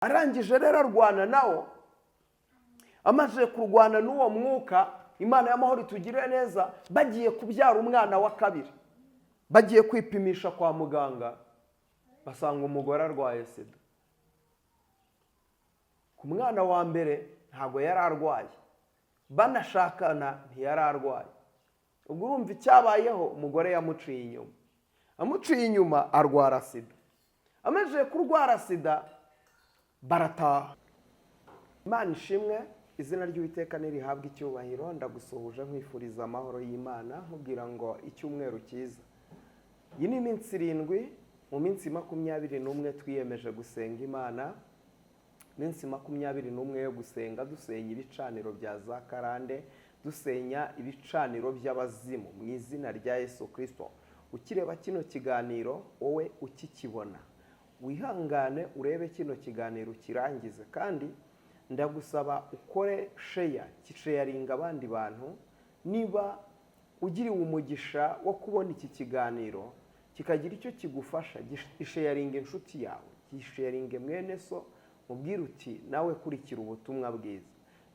arangije rero arwana nawo. Amaze kurwana n'uwo mwuka, Imana y'amahoro itugirire neza, bagiye kubyara umwana wa kabiri, bagiye kwipimisha kwa muganga, basanga umugore arwaye sida. Ku mwana wa mbere ntabwo yari arwaye, banashakana ntiyari arwaye. Ubwo urumva icyabayeho, umugore yamuciye inyuma. Amuciye inyuma arwara sida. Amaze kurwara sida barataha. Imana ishimwe, izina ry'Uwiteka nirihabwe icyubahiro. Ndagusuhuje nkwifuriza amahoro y'Imana, nkubwira ngo icyumweru cyiza. Iyi ni iminsi 7, mu minsi 21 twiyemeje gusenga Imana. Minsi 21 yo gusenga, dusenya ibicaniro bya za karande, dusenya ibicaniro by'abazimu mu izina rya Yesu Kristo. Ukireba kino kiganiro, wowe ukikibona, wihangane urebe kino kiganiro kirangize, kandi ndagusaba ukore share, kisharinga abandi bantu. Niba ugiriwe umugisha wo kubona iki kiganiro kikagira icyo kigufasha, gisharinga inshuti yawe, gisharinge mwene so, mubwire uti nawe kurikira ubutumwa bwiza.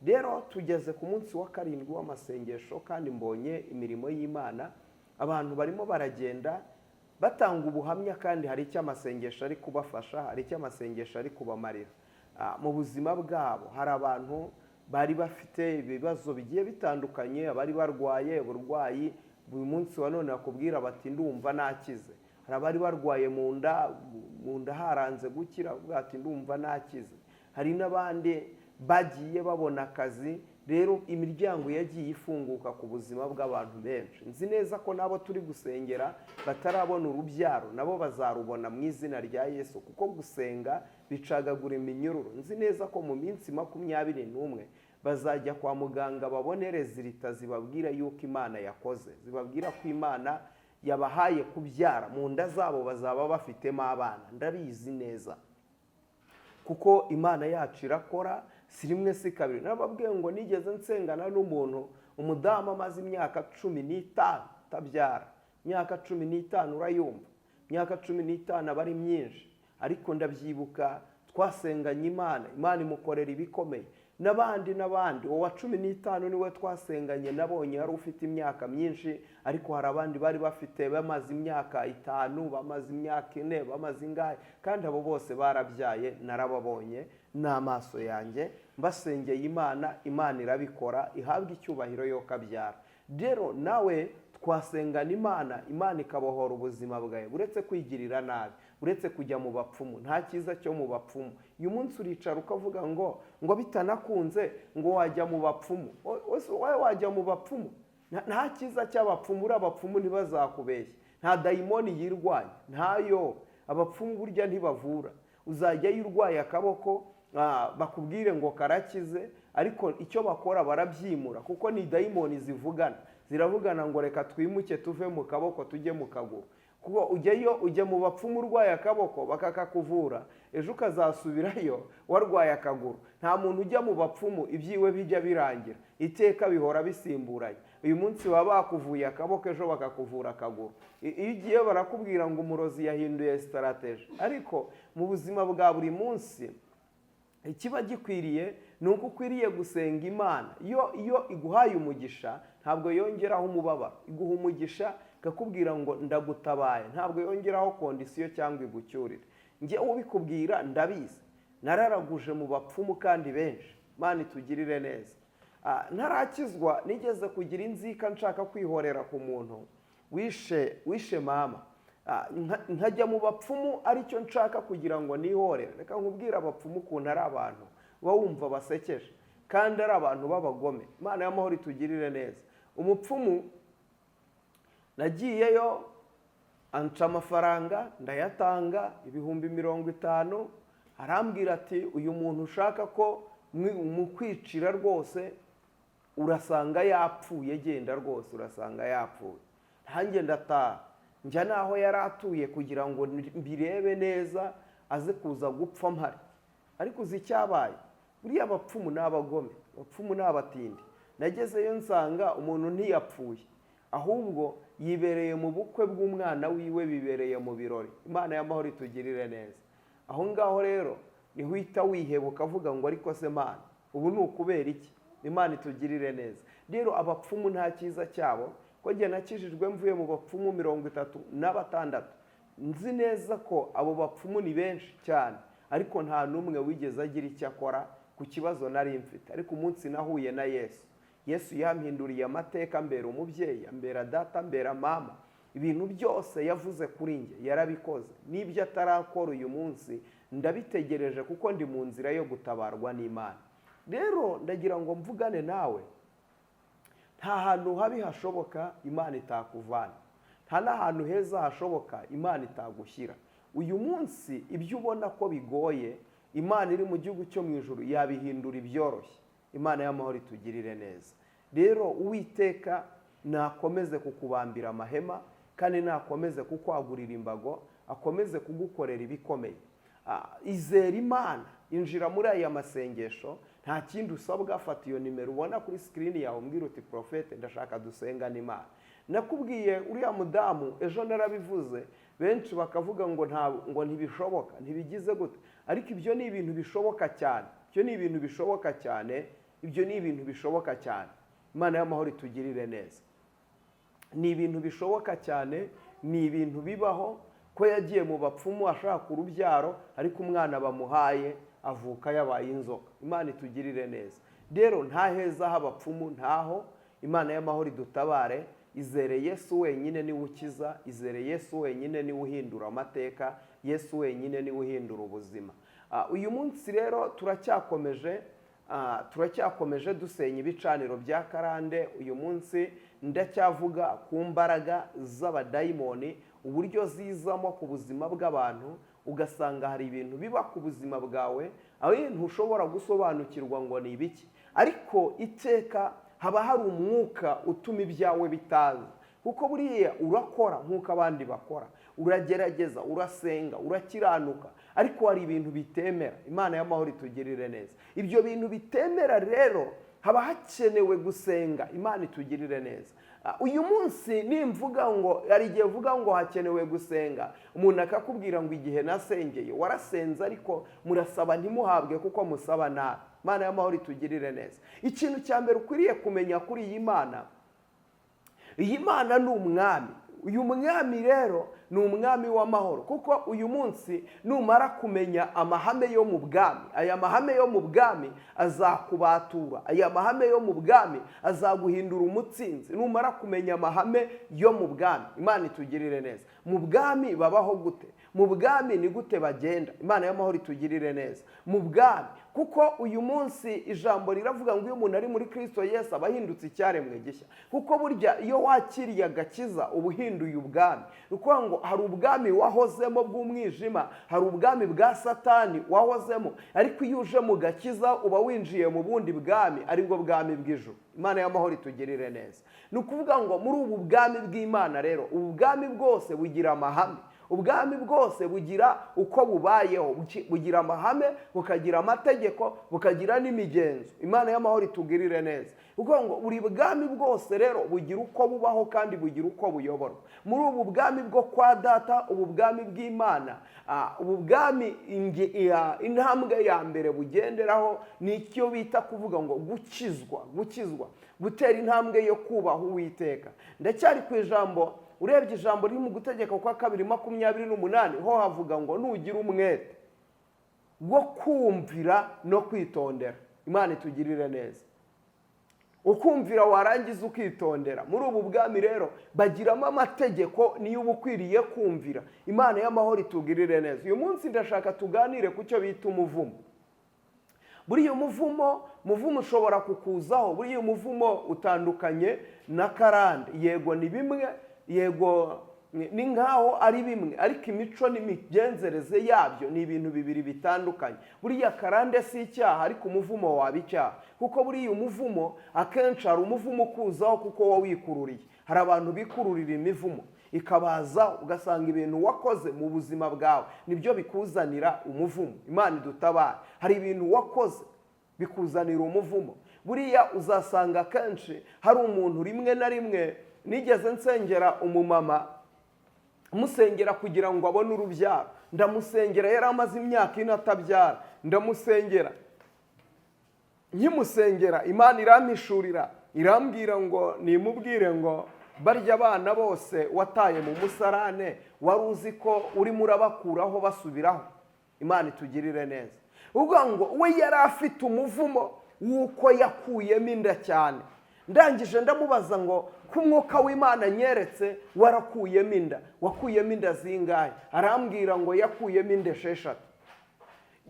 Rero tugeze ku munsi wa 7 w'amasengesho, kandi mbonye imirimo y'Imana, abantu barimo baragenda batanga ubuhamya, kandi hari icyo amasengesho ari kubafasha, hari icyo amasengesho ari kubamarira mu buzima bwabo. Hari abantu bari bafite ibibazo bigiye bitandukanye, abari barwaye uburwayi, uyu munsi wa none akubwira bati ndumva nakize. Hari abari barwaye mu nda haranze gukira, bwati ndumva nakize. Hari n'abandi bagiye babona akazi. Rero imiryango yagiye ifunguka ku buzima bw'abantu benshi. Nzi neza ko nabo turi gusengera batarabona urubyaro, nabo bazarubona mu izina rya Yesu, kuko gusenga bicagagura iminyururu. Nzi neza ko mu minsi 21 bazajya kwa muganga babonere zirita zibabwira yuko Imana yakoze, zibabwira ko Imana yabahaye kubyara, mu nda zabo bazaba bafitemo abana. Ndabizi neza kuko Imana yacu irakora, si rimwe si kabiri. Nababwiye ngo nigeze nsengana n'umuntu, umudamu amaze imyaka 15 tabyara. Imyaka 15 urayumva, imyaka 15 aba ari myinshi, ariko ndabyibuka twasenganye Imana, Imana imukorera ibikomeye. N'abandi uwa 15 niwe twasenganye, nabonye yari ufite imyaka myinshi, ariko hari abandi bari bafite bamaze imyaka 5, bamaze imyaka 4, bamaze ingahe, kandi abo bose barabyaye, narababonye n'amaso yanjye. Mbasengeye Imana, Imana irabikora, ihabwa icyubahiro yo kabyara. Rero nawe twasengana Imana, Imana ikabohora ubuzima bwawe, uretse kwigirira nabi, uretse kujya mu bapfumu. Nta cyiza cyo mu bapfumu. Uyu munsi uricara ukavuga ngo bitanakunze ngo wajya mu bapfumu. Wowe wajya mu bapfumu? Nta cyiza cy'abapfumu. Abapfumu ntibazakubeshye, nta dayimoni yirwanya, ntayo. Abapfumu burya ntibavura. Uzajyayo urwaye akaboko bakubwire ngo karakize, ariko icyo bakora barabyimura, kuko ni dayimoni zivugana. Ziravugana ngo reka twimuke tuve mu kaboko tujye mu kaguru. Kuko ujya mu bapfumu urwaye akaboko bakakakuvura, ejo ukazasubirayo warwaye akaguru. Nta muntu ujya mu bapfumu ibyiwe bijya birangira, iteka bihora bisimburanye. Uyu munsi baba bakuvuye akaboko, ejo bakakuvura akaguru. Iyo ugiye barakubwira ngo umurozi yahinduye strategy. Ariko mu buzima bwa buri munsi ikiba gikwiriye ni uko ukwiriye gusenga Imana. Iyo iguhaye umugisha ntabwo yongeraho umubabaro, iguha umugisha ikakubwira ngo ndagutabaye, ntabwo yongeraho kondisiyo cyangwa igucyurire. Njye ubikubwira ndabizi, nararaguje mu bapfumu kandi benshi. Imana itugirire neza. Ntarakizwa nigeze kugira inzika nshaka kwihorera ku muntu wishe mama. Nkajya mu bapfumu aricyo nshaka kugira ngo nihorere. Reka nkubwira abapfumu ukuntu ari abantu bawumva basekeje, kandi ari abantu b'abagome. Imana y'amahoro itugirire neza. Umupfumu nagiyeyo anca amafaranga, ndayatanga ibihumbi 50. Arambwira ati uyu muntu ushaka ko mukwicira rwose urasanga yapfuye, genda rwose urasanga yapfuye. Hanjye ndataha njya naho yari atuye kugira ngo mbirebe neza, aze kuza gupfa mpari. Ariko uzi icyabaye, buriya abapfumu n'abagome, abapfumu n'abatindi. Nagezeyo nsanga umuntu ntiyapfuye, ahubwo yibereye mu bukwe bw'umwana wiwe, bibereye mu birori. Imana y'amahoro itugirire neza. Aho ngaho rero niho uhita wiheba ukavuga ngo ariko se Mana ubu ni ukubera iki? Imana itugirire neza. Rero abapfumu nta cyiza cyabo, ko njye nakijijwe mvuye mu bapfumu 36, nzi neza ko abo bapfumu ni benshi cyane, ariko nta n'umwe wigeze agira icyo akora ku kibazo nari mfite. Ariko umunsi nahuye na Yesu yampinduriye amateka, mbera umubyeyi, mbera data, mbera mama. Ibintu byose yavuze kuri njye yarabikoze, n'ibyo atarakora uyu munsi ndabitegereje kuko ndi mu nzira yo gutabarwa n'Imana. Rero ndagira ngo mvugane nawe, nta hantu habi hashoboka Imana itakuvana, nta n'ahantu heza hashoboka Imana itagushyira. Uyu munsi ibyo ubona ko bigoye, Imana iri mu gihugu cyo mu ijuru yabihindura ibyoroshye. Imana y'amahoro itugirire neza. Rero Uwiteka nakomeze kukubambira amahema, kandi nakomeze kukwagurira imbago, akomeze kugukorera ibikomeye. Izera Imana, injira muri aya masengesho, nta kindi usabwa. Fata iyo nimero ubona kuri screen yawe, umbwira uti Prophet ndashaka dusengana Imana. Nakubwiye uriya mudamu ejo narabivuze, benshi bakavuga ngo ntibishoboka, ntibigize gute, ariko ibyo ni ibintu bishoboka cyane. Ibyo ni ibintu bishoboka cyane, ibyo ni ibintu bishoboka cyane. Imana y'amahoro itugirire neza. Ni ibintu bishoboka cyane, ni ibintu bibaho, ko yagiye mu bapfumu ashaka urubyaro, ariko umwana bamuhaye avuka yabaye inzoka. Imana itugirire neza. Rero nta heza h'abapfumu ntaho. Imana y'amahoro idutabare. Izere Yesu wenyine niwe ukiza, izere Yesu wenyine niwe uhindura amateka, Yesu wenyine niwe uhindura ubuzima. Uyu munsi rero turacyakomeje dusenya ibicaniro bya karande. Uyu munsi ndacyavuga ku mbaraga z'abadayimoni, uburyo zizamo ku buzima bw'abantu, ugasanga hari ibintu biba ku buzima bwawe aho ntushobora gusobanukirwa ngo ni ibiki, ariko iteka haba hari umwuka utuma ibyawe bitaza. Kuko buriya urakora nk'uko abandi bakora, uragerageza, urasenga, urakiranuka, ariko hari ibintu bitemera. Imana y'amahoro itugirire neza. Ibyo bintu bitemera rero haba hakenewe gusenga. Imana itugirire neza. Uyu munsi nimvuga ngo, hari igihe vuga ngo hakenewe gusenga, umuntu akakubwira ngo igihe nasengeye warasenze ariko murasaba ntimuhabwe kuko musaba nabi. Imana y'amahoro itugirire neza. Ikintu cya mbere ukwiriye kumenya kuri iyi Mana ni umwami. Uyu mwami rero ni umwami w'amahoro, kuko uyu munsi numara kumenya amahame yo mu bwami, aya mahame yo mu bwami azakubatura, aya mahame yo mu bwami azaguhindura umutsinzi. Numara kumenya amahame yo mu bwami, Imana itugirire neza. Mu bwami babaho gute? Mu bwami ni gute bagenda? Imana y'amahoro itugirire neza. Mu bwami, kuko uyu munsi ijambo riravuga ngo iyo umuntu ari muri Kristo Yesu aba ahindutse icyaremwe gishya. Kuko burya iyo wakiriye agakiza uba uhinduye ubwami. Ukuvuga ngo hari ubwami wahozemo bw'umwijima, hari ubwami bwa Satani wahozemo, ariko iyo uje mu gakiza uba winjiye mu bundi bwami, aribwo bwami bw'ijuru. Imana y'amahoro itugirire neza. Ni ukuvuga ngo muri ubu bwami bw'Imana rero, ubu bwami bwose bugira amahame. Ubwami bwose bugira uko bubayeho, bugira amahame, bukagira amategeko, bukagira n'imigenzo. Imana y'amahoro itugirire neza. Kuko ngo buri bwami bwose rero bugira uko bubaho kandi bugira uko buyoborwa. Muri ubu bwami bwo kwa data, ubu bwami bw'Imana, ubu bwami intambwe ya mbere bugenderaho ni icyo bita kuvuga ngo gukizwa, gutera intambwe yo kubaha Uwiteka. Ndacyari ku ijambo, urebye ijambo riri mu Gutegeka kwa 2:28 ho havuga ngo nugira umwete wo kumvira no kwitondera. Imana itugirire neza. Ukumvira warangiza ukitondera. Muri ubu bwami rero bagiramo amategeko niyo ubukwiriye kumvira. Imana y'amahoro itugirire neza. Uyu munsi ndashaka tuganire ku cyo bita umuvumo. Buriya umuvumo ushobora kukuzaho. Buriya umuvumo utandukanye na karande. Yego ni bimwe, yego ni nkaho ari bimwe, ariko imico n'imigenzereze yabyo ni ibintu bibiri bitandukanye. Buriya karande si icyaha, ariko umuvumo waba icyaha. Kuko buriya umuvumo akenshi hari umuvumo ukuzaho kuko wowe wikururiye. Hari abantu bikururira imivumo ikabaza, ugasanga ibintu wakoze mu buzima bwawe nibyo bikuzanira umuvumo. Imana idutabare. Hari ibintu wakoze bikuzanira umuvumo. Buriya uzasanga kenshi hari umuntu rimwe na rimwe, nigeze nsengera umumama, musengera kugira ngo abone urubyaro. Ndamusengera yari amaze imyaka 4 atabyara. ndamusengera, nkimusengera Imana irampishurira irambwira ngo nimubwire ngo barya abana bose wataye mu musarane wari uzi ko urimo urabakuraho basubiraho. Imana itugirire neza. Uvuga ngo we yari afite umuvumo w'uko yakuyemo inda cyane. Ndangije ndamubaza ngo ku mwuka w'Imana nyeretse warakuyemo inda, wakuyemo inda zingahe? Arambwira ngo yakuyemo inda 6.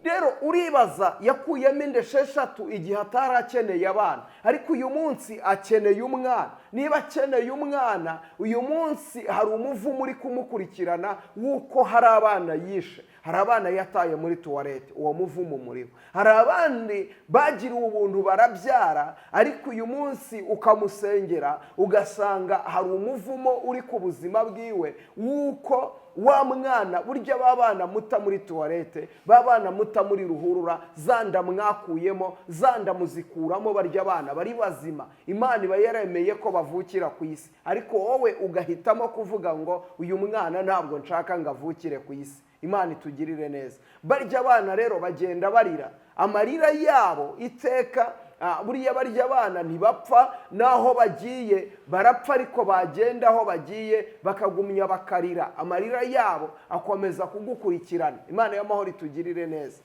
Rero uribaza yakuyemo inda 6 igihe atarakeneye abana, ariko uyu munsi akeneye umwana. Niba akeneye umwana, uyu munsi hari umuvumo uri kumukurikirana w'uko hari abana yishe, hari abana yataye muri tuwarete, uwo muvumo muriho. Hari abandi bagiriwe ubuntu barabyara, ariko uyu munsi ukamusengera ugasanga hari umuvumo uri ku buzima bwiwe w'uko wa mwana burya babana muta muri tuwarete, babana muta muri ruhurura, zanda mwakuyemo, zanda muzikuramo, barya abana bari bazima. Imana iba yaremeye ko bavukira ku isi, ariko wowe ugahitamo kuvuga ngo uyu mwana ntabwo nshaka ngo avukire ku isi. Imana itugirire neza. Barya abana rero bagenda barira, amarira yabo iteka buriya barya abana ntibapfa, naho bagiye barapfa, ariko bagenda aho bagiye bakagumya bakarira, amarira yabo akomeza kugukurikirana. Imana y'amahoro itugirire neza.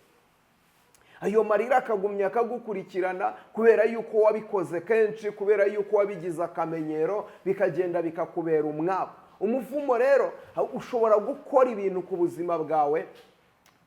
Ayo marira akagumya akagukurikirana kubera yuko wabikoze kenshi, kubera yuko wabigize akamenyero, bikagenda bikakubera umwabo. Umuvumo rero ushobora gukora ibintu ku buzima bwawe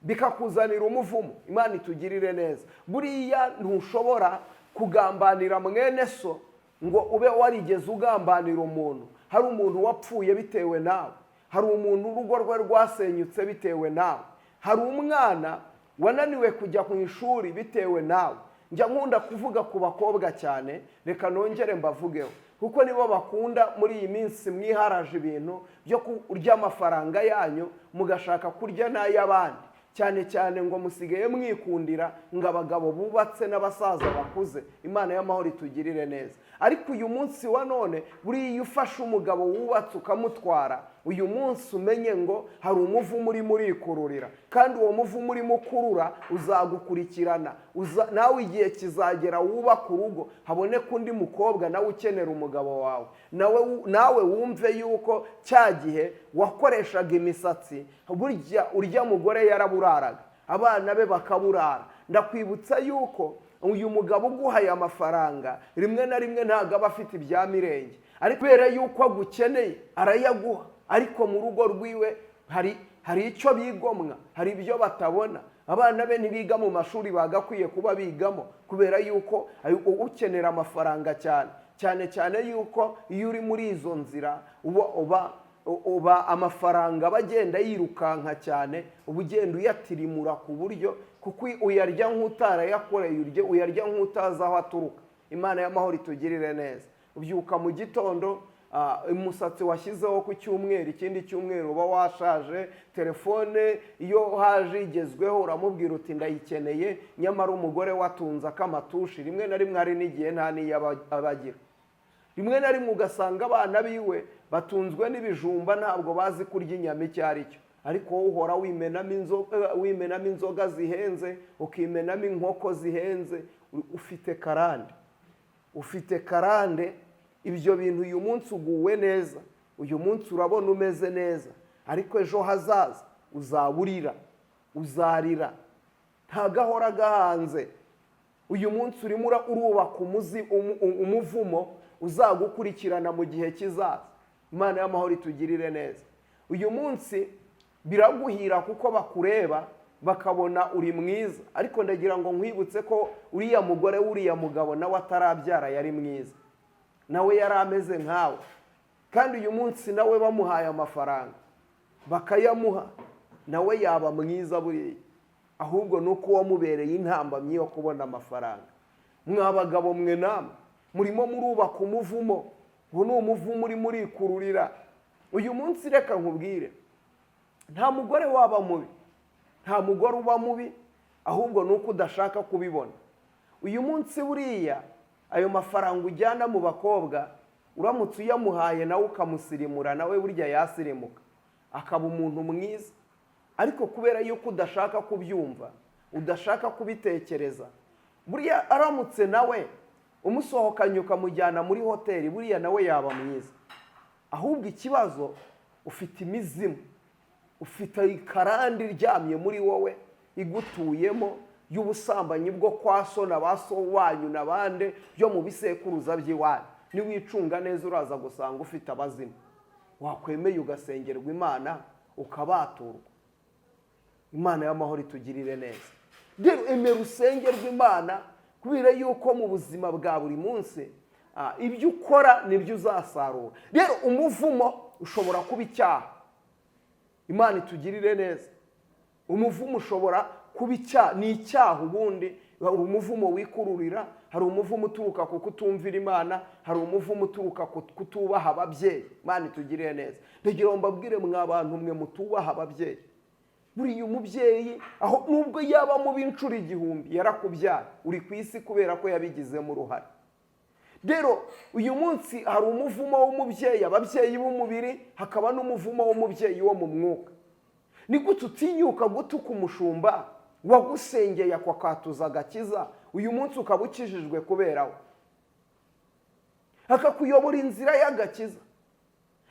bikakuzanira umuvumo. Imana itugirire neza. Buriya ntushobora kugambanira mwene so ngo ube warigeze ugambanira umuntu. Hari umuntu wapfuye bitewe nawe, hari umuntu urugo rwe rwasenyutse bitewe nawe, hari umwana wananiwe kujya ku ishuri bitewe nawe. Njya nkunda kuvuga ku bakobwa cyane, reka nongere mbavugeho, kuko nibo bakunda muri iyi minsi mwiharaje ibintu byo kurya amafaranga yanyu mugashaka kurya n'ay'abandi, cyane cyane ngo musigaye mwikundira ngo abagabo bubatse n'abasaza bakuze. Imana y'amahoro itugirire neza. Ariko uyu munsi wa none buriya ufashe umugabo wubatse ukamutwara, uyu munsi umenye ngo hari umuvumo urimo urikururira, kandi uwo muvumo urimo ukurura uzagukurikirana. Nawe igihe kizagera wubaka urugo, haboneka undi mukobwa nawe ukenera umugabo wawe, nawe wumve yuko cya gihe wakoreshaga imisatsi, burya urya mugore yaraburaraga, abana be bakaburara. Ndakwibutsa yuko uyu mugabo uguhaye amafaranga rimwe na rimwe ntabwo aba afite ibya mirenge, ariko kubera yuko agukeneye arayaguha, ariko mu rugo rwiwe hari icyo bigomwa, hari ibyo batabona. Abana be ntibiga mu mashuri bagakwiye kuba bigamo kubera yuko ukenera amafaranga cyane cyane yuko iyo uri muri izo nzira uba amafaranga bagenda yirukanka cyane, uba ugenda uyatirimura ku buryo kuko uyarya nk'utarayakoreye, uyarya nk'utazi aho aturuka. Imana y'amahoro itugirire neza. Ubyuka mu gitondo, umusatsi washyizeho ku cyumweru, ikindi cyumweru uba washaje, telefone iyo haje igezweho uramubwira uti ndayikeneye, nyamara umugore watunze akamatushi. Rimwe na rimwe hari n'igihe nta n'iyo abagira. Rimwe na rimwe ugasanga abana biwe batunzwe n'ibijumba, ntabwo bazi kurya inyama icyo ari cyo, ariko wowe uhora wimenamo inzoga zihenze, ukimenamo inkoko zihenze. Ufite karande. Ibyo bintu uyu munsi uguwe neza, uyu munsi urabona umeze neza, ariko ejo hazaza uzaburira, uzarira, ntagahora gahanze. Uyu munsi urimo urubaka umuvumo uzagukurikirana mu gihe kizaza. Imana y'amahoro itugirire neza. Uyu munsi biraguhira kuko bakureba bakabona uri mwiza, ariko ndagira ngo nkwibutse ko uriya mugore w'uriya mugabo nawe atarabyara yari mwiza, nawe yari ameze nkawe, kandi uyu munsi nawe bamuhaye amafaranga bakayamuha, nawe yaba mwiza buriya, ahubwo nuko wamubereye intambamyi yo kubona amafaranga. Mwa bagabo mwe namwe murimo murubaka umuvumo, ubu ni umuvumo uri murikururira. Uyu munsi reka nkubwire, nta mugore waba mubi, nta mugore uba mubi, ahubwo nuko udashaka kubibona. Uyu munsi buriya ayo mafaranga ujyana mu bakobwa, uramutse uyamuhaye nawe ukamusirimura, nawe burya yasirimuka akaba umuntu mwiza, ariko kubera yuko udashaka kubyumva udashaka kubitekereza. Buriya aramutse nawe umusohokanye ukamujyana muri hoteli, buriya nawe yaba mwiza. Ahubwo ikibazo ufite imizimu, ufite ikarande iryamye muri wowe igutuyemo y'ubusambanyi bwo kwa so na ba so wanyu n'abande byo mu bisekuruza by'iwanyu. Niwicunga neza uraza gusanga ufite abazimu. Wakwemeye ugasengerwa Imana ukabaturwa. Imana y'amahoro itugirire neza. Rero emera usengerwa Imana, kubera yuko mu buzima bwa buri munsi ibyo ukora nibyo uzasarura. Rero umuvumo ushobora kuba icyaha. Imana itugirire neza. Umuvumo ushobora kuba icyaha, ni icyaha ubundi. Hari umuvumo wikururira, hari umuvumo uturuka ku kutumvira Imana, hari umuvumo uturuka ku kutubaha ababyeyi. Imana itugirire neza. Ndagira ngo mbabwire mwa bantu mwe mutubaha ababyeyi. Buriya umubyeyi aho nubwo yaba mu b'inshuro 1000 yarakubyaye, uri ku isi kubera ko yabigizemo uruhare. Rero uyu munsi hari umuvumo w'umubyeyi, ababyeyi b'umubiri, hakaba n'umuvumo w'umubyeyi wo mu mwuka. Ni gute utinyuka gutuka umushumba wagusengeye akwakatuza agakiza, uyu munsi ukaba ukijijwe kubera we, akakuyobora inzira y'agakiza,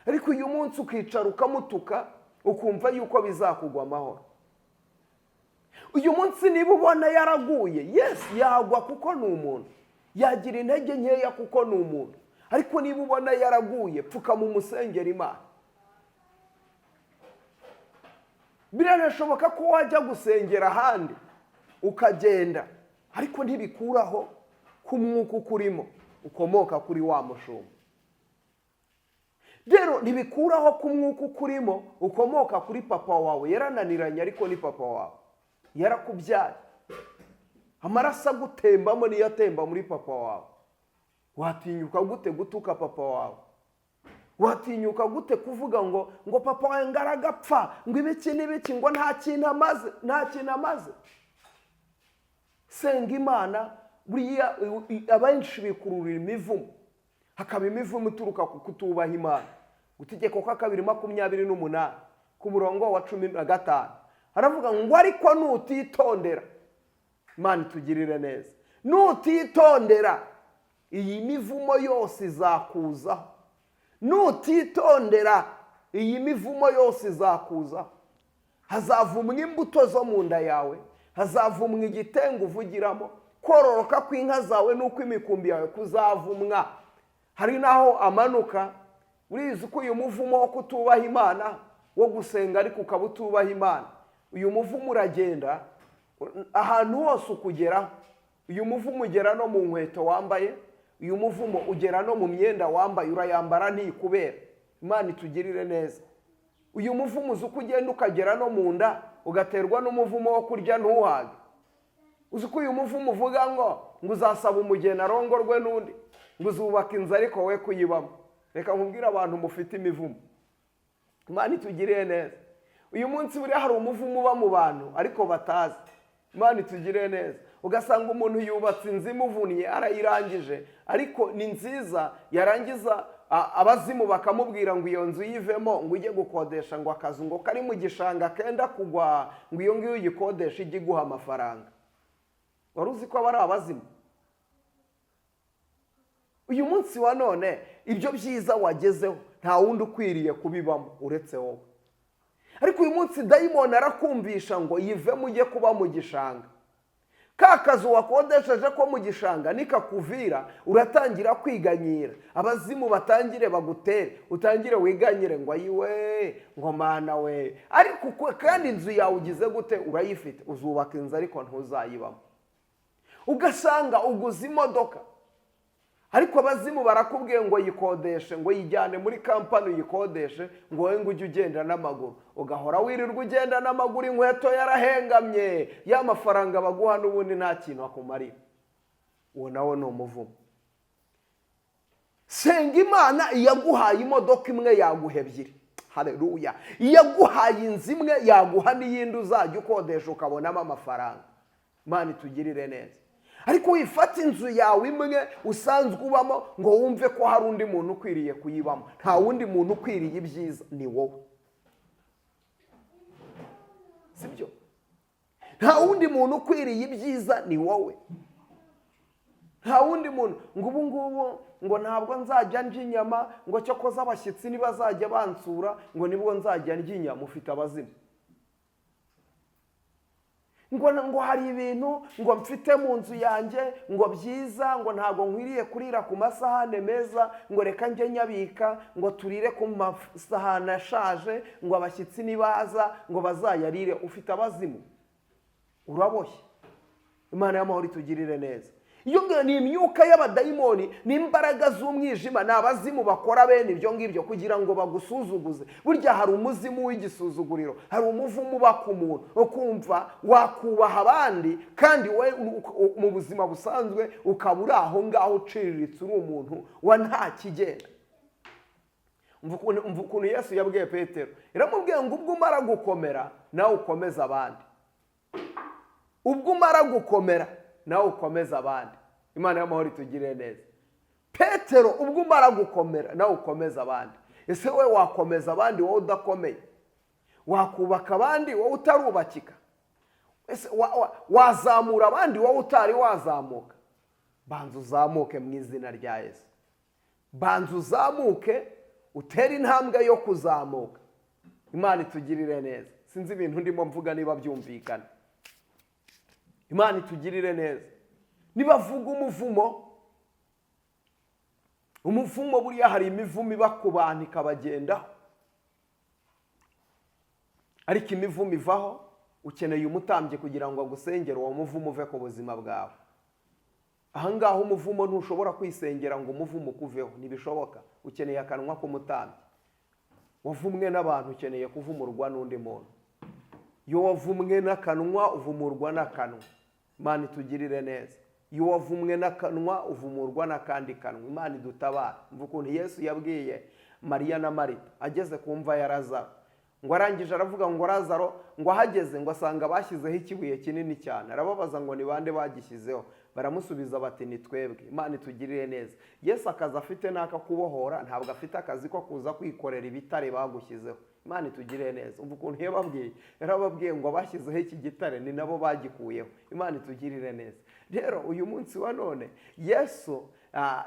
ariko uyu munsi ukicara ukamutuka ukumva yuko bizakugwa amahoro. Uyu munsi niba ubona yaraguye, yes, yagwa kuko ni umuntu, yagira intege nkeya kuko ni umuntu, ariko niba ubona yaraguye pfuka mu musengera Imana. Biranashoboka ko wajya gusengera ahandi ukagenda, ariko ntibikuraho ku mwuka ukurimo ukomoka kuri wa mushumba. Rero ntibikuraho ku mwuka ukurimo ukomoka kuri papa wawe yarananiranye, ariko ni papa wawe yarakubyaye. Amaraso agutembamo niyo atemba muri papa wawe. Watinyuka gute gutuka papa wawe? Watinyuka gute kuvuga ngo papa wawe ngaragapfa, ngo ibiki n'ibiki, ngo nta kintu amaze? Senga Imana. Buriya abenshi bikururira imivumo, hakaba imivumo ituruka ku kutubaha Imana. Utegeko kwa 2:28 ku murongo wa 15 haravuga ngo ariko nutitondera, Imana itugirire neza, nutitondera iyi mivumo yose izakuzaho. Nutitondera iyi mivumo yose izakuzaho. Hazavumwa imbuto zo mu nda yawe, hazavumwa igitengo uvugiramo, kororoka kw'inka zawe n'uko imikumbi yawe kuzavumwa. Hari naho amanuka. Urizi ko uyu muvumo wo kutubaha Imana, wo gusenga ariko ukaba utubaha Imana, uyu muvumo uragenda ahantu hose ukugeraho. Uyu muvumo ugera no mu nkweto wambaye, uyu muvumo ugera no mu myenda wambaye, urayambara ntikubera. Imana itugirire neza. Uyu muvumo uzi uko ugenda ukagera no mu nda, ugaterwa n'umuvumo wo kurya ntuhage. Uzi ko uyu muvumo uvuga ngo uzasaba umugeni arongorwe n'undi, ngo uzubaka inzu ariko we kuyibamo. Reka nkubwire abantu mufite imivumo. Imana itugirire neza. Uyu munsi buriya hari umuvumo uba mu bantu ariko batazi. Imana itugirire neza. Ugasanga umuntu yubatse inzu imuvuniye arayirangije, ariko ni nziza, yarangiza abazimu bakamubwira ngo iyo nzu yivemo, ngo ujye gukodesha ngo akazu ngo kari mu gishanga kenda kugwa, ngo iyo ngiyo uyikodesha ijye guha amafaranga. Wari uzi ko aba ari abazimu? Uyu munsi wa none ibyo byiza wagezeho nta wundi ukwiriye kubibamo uretse wowe. Ariko uyu munsi dayimoni arakumvisha ngo yivemo ujye kuba mu gishanga. Ka kazu wakodesheje ko mu gishanga nikakuvira, uratangira kwiganyira. Abazimu batangire bagutere, utangire wiganyire ngo ayiwe, ngo mana we. Ariko kandi inzu yawe ugize gute? Urayifite. Uzubaka inzu ariko ntuzayibamo. Ugasanga uguze imodoka, ariko abazimu barakubwiye ngo yikodeshe, ngo yijyane muri kampani uyikodeshe, ngo wowe ngo ujye ugenda n'amaguru. Ugahora wirirwa ugenda n'amaguru, inkweto yarahengamye, ya mafaranga baguha n'ubundi nta kintu akumarira. Uwo nawo ni umuvumo. Senga Imana. Iyaguhaye imodoka imwe yaguha 2. Haleluya. Iyaguhaye inzu imwe yaguha n'iyindi uzajya ukodesha ukabonamo amafaranga. Imana itugirire neza. Ariko wifata inzu yawe imwe usanzwe ubamo ngo wumve ko hari undi muntu ukwiriye kuyibamo. Nta wundi muntu ukwiriye ibyiza, ni wowe. Sibyo? nta wundi muntu ukwiriye ibyiza ni wowe. nta wundi muntu ngo ubu ngubu ngo ntabwo nzajya ndya inyama, ngo cyakoze abashyitsi ntibazajya bansura ngo nibwo nzajya ndya inyama. Ufite abazimu. ngo hari ibintu ngo mfite mu nzu yanjye ngo byiza, ngo ntabwo nkwiriye kurira ku masahane meza, ngo reka njye nyabika ngo turire ku masahane ashaje, ngo abashyitsi nibaza ngo bazayarire. Ufite abazimu, uraboshye. Imana y'amahoro itugirire neza. Iyo ni imyuka y'abadayimoni, ni imbaraga z'umwijima, ni abazimu bakora bene ibyo ngibyo kugira ngo bagusuzuguze. Burya hari umuzimu w'igisuzuguriro, hari umuvumo uba ku muntu ukumva wakubaha abandi kandi we mu buzima busanzwe ukaba uri aho ngaho uciriritse, uri umuntu wa nta kigenda. Umva ukuntu Yesu yabwiye Petero, yaramubwiye ngo ubwo umara gukomera nawe ukomeza abandi. Ubwo umara gukomera nawe ukomeza abandi. Imana y'amahoro itugirire neza. Petero, ubwo umara gukomera nawe ukomeza abandi. Ese we wakomeza abandi wowe udakomeye? Wakubaka abandi wowe utarubakika? Ese wazamura abandi wowe utari wazamuka? Banza uzamuke mu izina rya Yesu. Banza uzamuke, utere intambwe yo kuzamuka. Imana itugirire neza. Sinzi ibintu ndimo mvuga niba byumvikana. Imana itugirire neza. Nibavuga umuvumo buriya hari imivumo iba ku bantu ikabagendaho, ariko imivumo ivaho. Ukeneye umutambyi kugira ngo agusengere uwo muvumo uve ku buzima bwawe. Ahangaha umuvumo ntushobora kwisengera ngo umuvumo ukuveho, ntibishoboka. Ukeneye akanwa k'umutambyi. Wavumwe n'abantu ukeneye kuvumurwa n'undi muntu. Iyo wavumwe n'akanwa uvumurwa n'akanwa. Imana itugirire neza. Iyo wavumwe n'akanwa uvumurwa n'akandi kanwa. Imana idutabara. Mvuga ukuntu Yesu yabwiye Mariya na Marita ageze ku mva ya Lazaro, ngo arangije aravuga ngo Lazaro, ngo ahageze ngo asanga bashyizeho ikibuye kinini cyane. Arababaza ngo ni bande bagishyizeho? Baramusubiza bati ni twebwe. Imana itugirire neza. Yesu akazi afite n'aka kubohora, ntabwo afite akazi ko kuza kwikorera ibitare bagushyizeho. Imana itugirire neza. Umva ukuntu yarababwiye ngo abashyizeho iki gitare ni nabo bagikuyeho. Imana itugirire neza. Rero uyu munsi wa none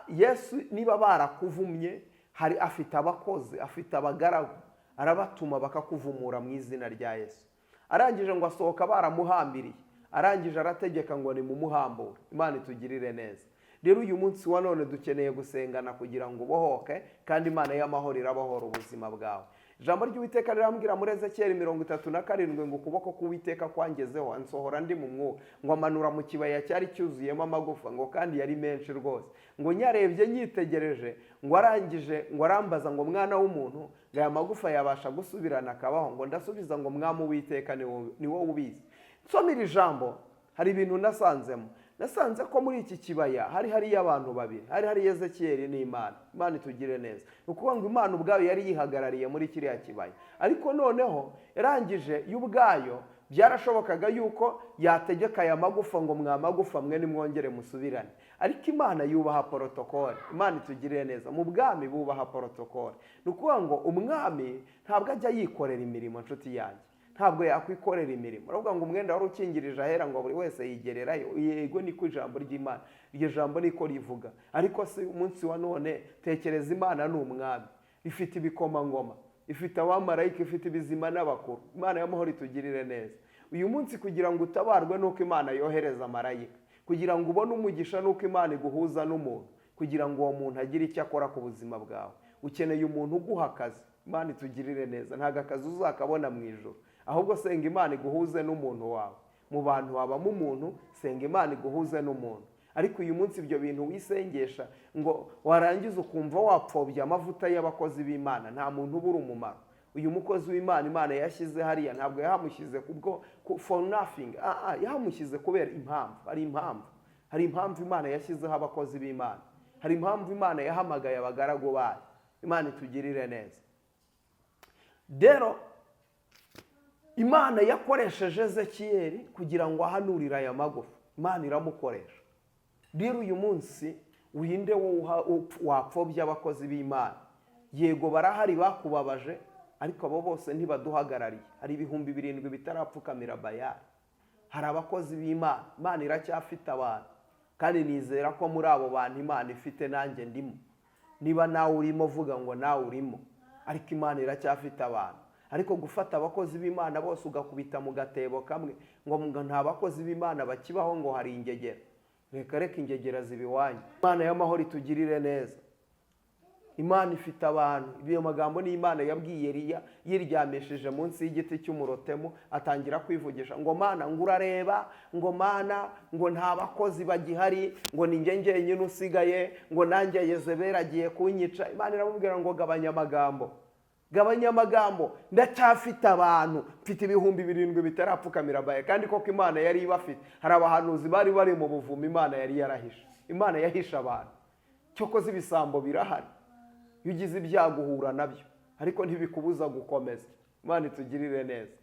Yesu niba barakuvumye, hari afite abakozi, afite abagaragu, arabatuma bakakuvumura mu izina rya Yesu. Arangije ngo asohoka baramuhambiriye, arangije arategeka ngo ni mumuhambure. Imana itugirire neza. Rero uyu munsi wa none dukeneye gusengana kugira ngo ubohoke, kandi Imana y'amahoro irabohora ubuzima bwawe. Ijambo ry'Uwiteka rirambwira muri Ezekiyeli 37 ngo ukuboko k'Uwiteka kwangezeho ansohora ndi mu mwuka, ngo amanura mu kibaya cyari cyuzuyemo amagufa, ngo kandi yari menshi rwose. Ngo nyarebye nyitegereje, ngo arangije ngo arambaza ngo mwana w'umuntu, ngo aya magufa yabasha gusubirana akabaho? Ngo ndasubiza ngo mwami Uwiteka ni wowe ubizi. Nsoma iri jambo hari ibintu nasanze ko muri iki kibaya hari abantu babiri, hari Ezekiyeli n'Imana. Imana itugire neza. Ukuvuga ngo Imana ubwayo yari yihagarariye muri kiriya kibaya, ariko noneho yarangije y'ubwayo byarashobokaga yuko yategeka aya magufa ngo mwamagufa mwe nimwongere musubirane. Ariko Imana yubaha protokole. Imana itugire neza. Mu bwami bubaha protokole. Nukuvuga ngo umwami ntabwo ajya yikorera imirimo, nshuti yanjye. Ntabwo yakwikorera imirimo. Aravuga ngo umwenda wari ukingirije ahera ngo buri wese yigererayo. Yego niko ijambo ry'Imana. Iryo jambo niko rivuga. Ariko si umunsi wa none tekereza Imana ni umwami. Ifite ibikomangoma, ifite abamarayika, ifite ibizima n'abakuru. Imana y'amahoro itugirire neza. Uyu munsi kugira ngo utabarwe nuko Imana yohereza marayika, kugira ngo ubone umugisha nuko Imana iguhuza n'umuntu, kugira ngo uwo muntu agire icyo akora ku buzima bwawe. Ukeneye umuntu uguha akazi. Imana itugirire neza. Ntago akazi uzakabona mu ijoro, ahubwo senga Imana iguhuze n'umuntu wawe. Mu bantu habamo umuntu, senga Imana iguhuze n'umuntu. Ariko uyu munsi ibyo bintu wisengesha ngo warangiza ukumva wapfobya amavuta y'abakozi b'Imana, nta muntu ubura umumaro. Uyu mukozi w'Imana Imana yashyize hariya ntabwo yahamushyize kubwo for nothing. Yahamushyize kubera impamvu. Hari impamvu Imana yashyizeho abakozi b'Imana. Hari impamvu Imana yahamagaye abagaragu bayo. Imana itugirire neza. Rero Imana yakoresheje Ezekiyeli kugira ngo ahanurire aya magufa. Imana iramukoresha. Rero uyu munsi urinde wowe wapfobya abakozi b'Imana. Yego barahari bakubabaje, ariko abo bose ntibaduhagarariye. Hari ibihumbi 7 bitarapfukamira Bayali. hari abakozi b'Imana. Imana iracyafite abantu, kandi nizera ko muri abo bantu Imana ifite nanjye ndimo. Niba nawe urimo vuga ngo nawe urimo, ariko Imana iracyafite abantu. Ariko gufata abakozi b'Imana bose ugakubita mu gatebo kamwe ngo nta bakozi b'Imana bakibaho, ngo hari ingegera. Reka ingegera zibiwanye. Imana y'amahoro itugirire neza. Imana ifite abantu. Iyo magambo ni Imana yabwiye Eliya yiryamishije munsi y'igiti cy'umurotemu, atangira kwivugisha ngo Mana ngurareba, ngo Mana ngo nta bakozi bagihari, ngo ni njye njyenyine usigaye, ngo nanjye Yezebeli agiye kunyica. Imana iramubwira ngo gabanya amagambo, ndacyafite abantu, mfite 7,000 bitarapfukamira baye. Kandi koko Imana yari ibafite. Hari abahanuzi bari mu buvumo Imana yari yarahisha. Imana yahisha abantu. Cyokoze ibisambo birahari, iyo ugize ibyago uhura nabyo, ariko ntibikubuza gukomeza. Imana itugirire neza.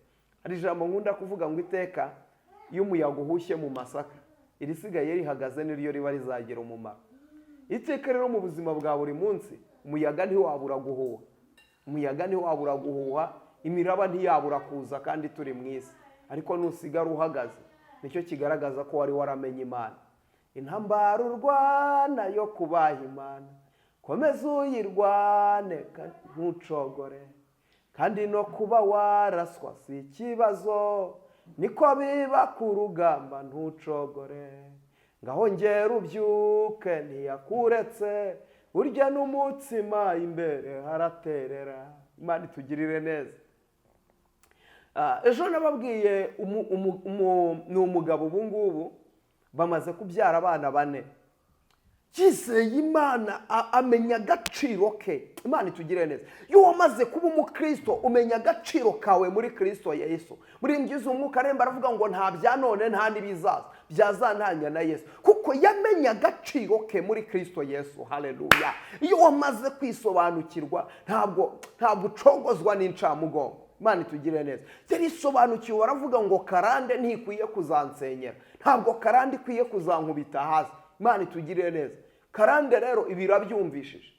Hari ijambo nkunda kuvuga ngo iteka iyo umuyaga uhushye mu masaka, irisigaye rihagaze niryo riba rizagira umumaro. Iteka rero mu buzima bwa buri munsi, umuyaga ntiwabura guhuha, imiraba ntiyabura kuza, kandi turi mu isi. Ariko nusigara uhagaze, nicyo kigaragaza ko wari waramenye Imana. Intambara urwana yo kubaha Imana, komeza uyirwane ntucogore, kandi no kuba waraswa si ikibazo, niko biba ku rugamba ntucogore. Ngaho ngera ubyuke ntiyakuretse, urya n'umutsima imbere haraterera. Imana itugirire neza. Ejo nababwiye ni umugabo ubu ngubu bamaze kubyara abana 4. Yizeye Imana, amenya agaciro ke. Imana itugirire neza. Iyo wamaze kuba umukristo umenya agaciro kawe muri Kristo Yesu. Muri ngize umwuka aremba aravuga ngo nta bya none nta nibizaza byazantanya na Yesu, kuko yamenya agaciro ke muri Kristo Yesu. Haleluya. Iyo wamaze kwisobanukirwa ntabwo ucogozwa n'incamugongo. Imana itugirire neza. Yari isobanukiwe, waravuga ngo karande ntikwiye kuzansenyera, ntabwo karande ikwiye kuzankubita hasi. Imana itugirire neza. Karande rero ibirabyumvishije.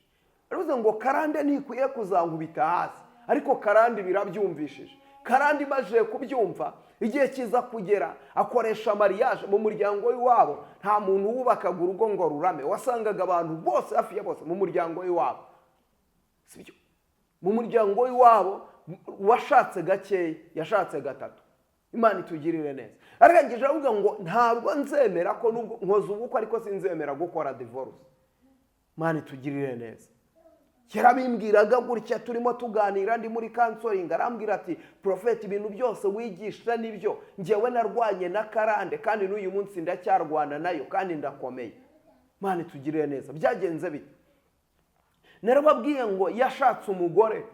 Aravuze ngo karande ntikwiye kuzankubita hasi, ariko karande birabyumvishije. Karande imaze kubyumva, igihe kiza kugera akoresha mariage mu muryango w'iwabo. Nta muntu wubakaga urugo ngo rurame, wasangaga abantu bose hafi ya bose mu muryango w'iwabo. Sibyo? Mu muryango w'iwabo washatse gakeya, yashatse 3. Imana itugirire neza. Arangije avuga ngo ntabwo nzemera ko nkoze ubukwe ariko sinzemera gukora divorce. Imana itugirire neza. Kerabimbwiraga gutya turimo tuganira ndi muri counseling, arambwira ati prophet ibintu byose wigisha nibyo, ngewe narwanye na karande kandi n'uyu munsi ndacyarwana nayo kandi ndakomeye. Imana itugirire neza. Byagenze bite? Narababwiye ngo yashatse umugore,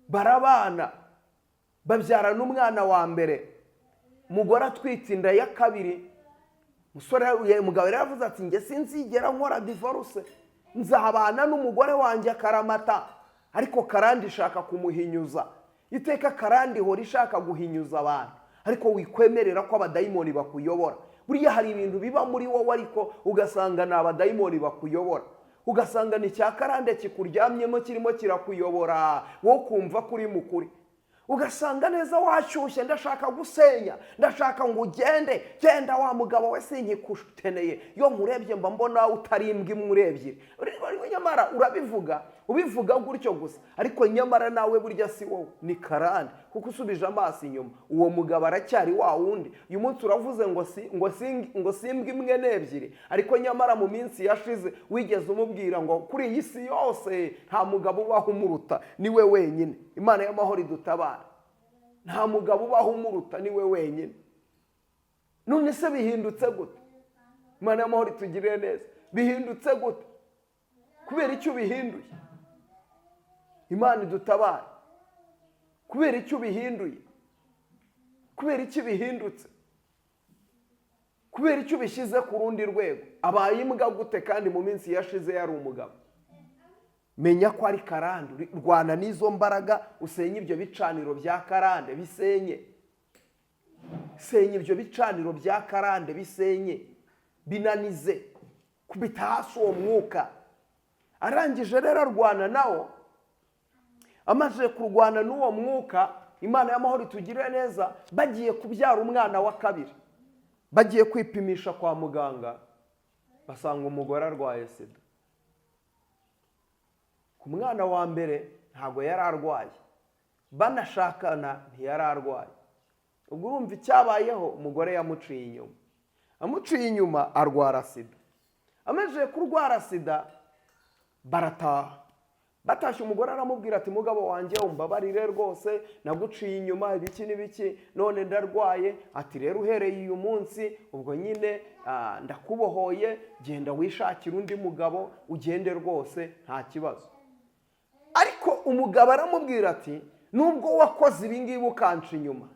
barabana, babyara n'umwana wa mbere. Umugore atwite inda ya 2. Umugabo yaravuze ati nge sinzigera nkora divorce, nzabana n'umugore wanjye akaramata. Ariko karandi ishaka kumuhinyuza. Iteka karandi ihora ishaka guhinyuza abantu, ariko wikwemerera ko abadayimoni bakuyobora. Buriya hari ibintu biba muri wowe ariko ugasanga ni abadayimoni bakuyobora. Ugasanga ni cya karande kikuryamyemo kirimo kirakuyobora, wowe kumva kuri mukuri. Ugasanga neza washyushye, ndashaka gusenya, ndashaka ngo ugende, genda wa mugabo we sinkikuteneye. Yo murebye mba mbona utarimbwa imurebye. Nyamara ubivuga gutyo gusa, ariko nyamara nawe burya si wowe, ni karande. Kuko usubije amaso inyuma, uwo mugabo aracyari wa wundi. Uyu munsi uravuze ngo simbwa imwe n'ebyiri, ariko nyamara mu minsi yashize wigeze umubwira ngo kuri iyi si yose nta mugabo ubaho umuruta, niwe wenyine. Imana y'amahoro idutabara. Nta mugabo ubaho umuruta, niwe wenyine. None se bihindutse gute? Imana y'amahoro itugirire neza. Bihindutse gute? Kubera icyo bihinduye? Imana idutabara. Kubera icyo bihinduye? Kubera icyo bihindutse? Kubera icyo bishyize ku rundi rwego? Abaye imbwa gute kandi mu minsi yashize yari umugabo? Menya ko ari karande. Rwana n'izo mbaraga, usenye ibyo bicaniro bya karande, bisenye. Senye ibyo bicaniro bya karande, bisenye, binanize, kubita hasi uwo mwuka. Arangije rero arwana nawo. Amaze kurwana n'uwo mwuka, Imana y'amahoro itugirire neza, bagiye kubyara umwana wa 2. bagiye kwipimisha kwa muganga basanga umugore arwaye sida. Ku mwana wa mbere ntabwo yari arwaye, banashakana ntiyari arwaye. Ubwo urumva icyabayeho, umugore yamuciye inyuma. Amuciye inyuma arwara sida. Amaze kurwara sida barataha. Batashye umugore aramubwira ati mugabo wanjye umbabarire rwose naguciye inyuma ibiki n'ibiki none ndarwaye. Ati rero uhereye uyu munsi ubwo nyine ndakubohoye, genda wishakira undi mugabo ugende rwose nta kibazo. Ariko umugabo aramubwira ati nubwo wakoze ibi ngibi ukanca inyuma,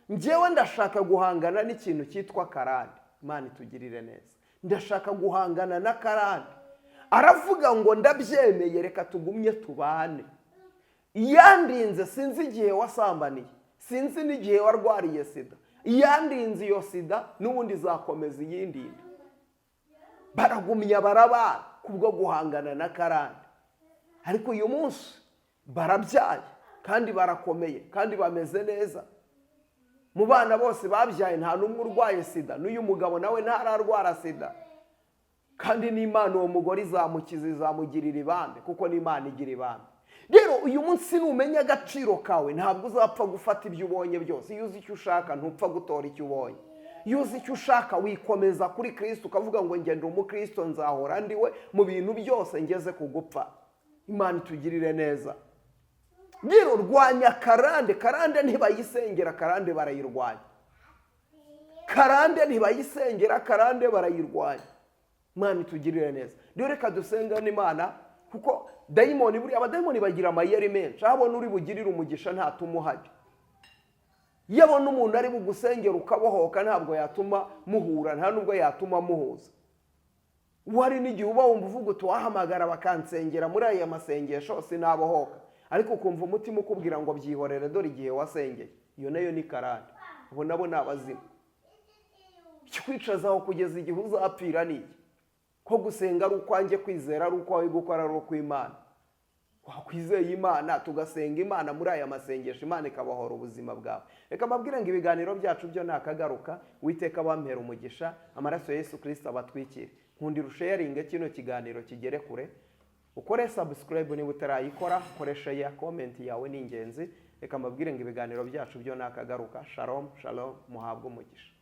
njyewe ndashaka guhangana n'ikintu cyitwa karande. Imana itugirire neza. Ndashaka guhangana na karande. Aravuga ngo ndabyemeye, reka tugumye tubane. Yandinze sinzi igihe wasambaniye, sinzi n'igihe warwariye sida. Yandinze iyo sida n'ubundi zakomeza iyindi. Baragumya barabana kubwo guhangana na karande. Ariko uyu munsi barabyaye kandi barakomeye kandi bameze neza. Mu bana bose babyaye nta n'umwe urwaye sida, n'uyu mugabo nawe ntararwara sida. Kandi n'Imana uwo mugore izamukiza, izamugirira ibambe, kuko n'Imana igira ibambe. Rero uyu munsi numenya agaciro kawe ntabwo uzapfa gufata ibyo ubonye byose. Iyo uzi icyo ushaka ntupfa gutora icyo ubonye. Iyo uzi icyo ushaka wikomeza kuri Kristo ukavuga ngo ngende umukristo nzahora ndiwe mu bintu byose ngeze ku gupfa. Imana itugirire neza. Rero rwanya karande. Karande ntibayisengera, karande barayirwanya. Karande ntibayisengera, karande barayirwanya. Imana itugirire neza. Rero reka dusenga n'Imana, kuko dayimoni buriya abadayimoni bagira amayeri menshi. Abona uri bugirire umugisha ntatuma uhajya. Yabona umuntu ari bugusengera ukabohoka ntabwo yatuma muhura, nta nubwo yatuma muhuza. Wari n'igihe uba wumva uvuga uti wahamagara bakansengera muri aya masengesho sinabohoka, ariko ukumva umutima ukubwira ngo byihorere dore igihe wasengeye. Iyo nayo ni karande. Abo nabo ni abazimu. Kikwicazaho kugeza igihe uzapfira ni iki? Ko gusenga ari ukwanjye, kwizera ari uko wawe, gukora ari ukw'Imana. Wakwizeye Imana tugasenga Imana muri aya masengesho, Imana ikabohora ubuzima bwawe. Reka mbabwire ngo ibiganiro byacu byo nakagaruka. Uwiteka bampera umugisha, amaraso ya Yesu Kristo abatwikire. Nkundira usharinge kino kiganiro kigere kure. Ukore subscribe niba utarayikora, koresha ya comment yawe ni ingenzi. Reka mbabwire ngo ibiganiro byacu byo nakagaruka. Shalom, shalom, muhabwe umugisha.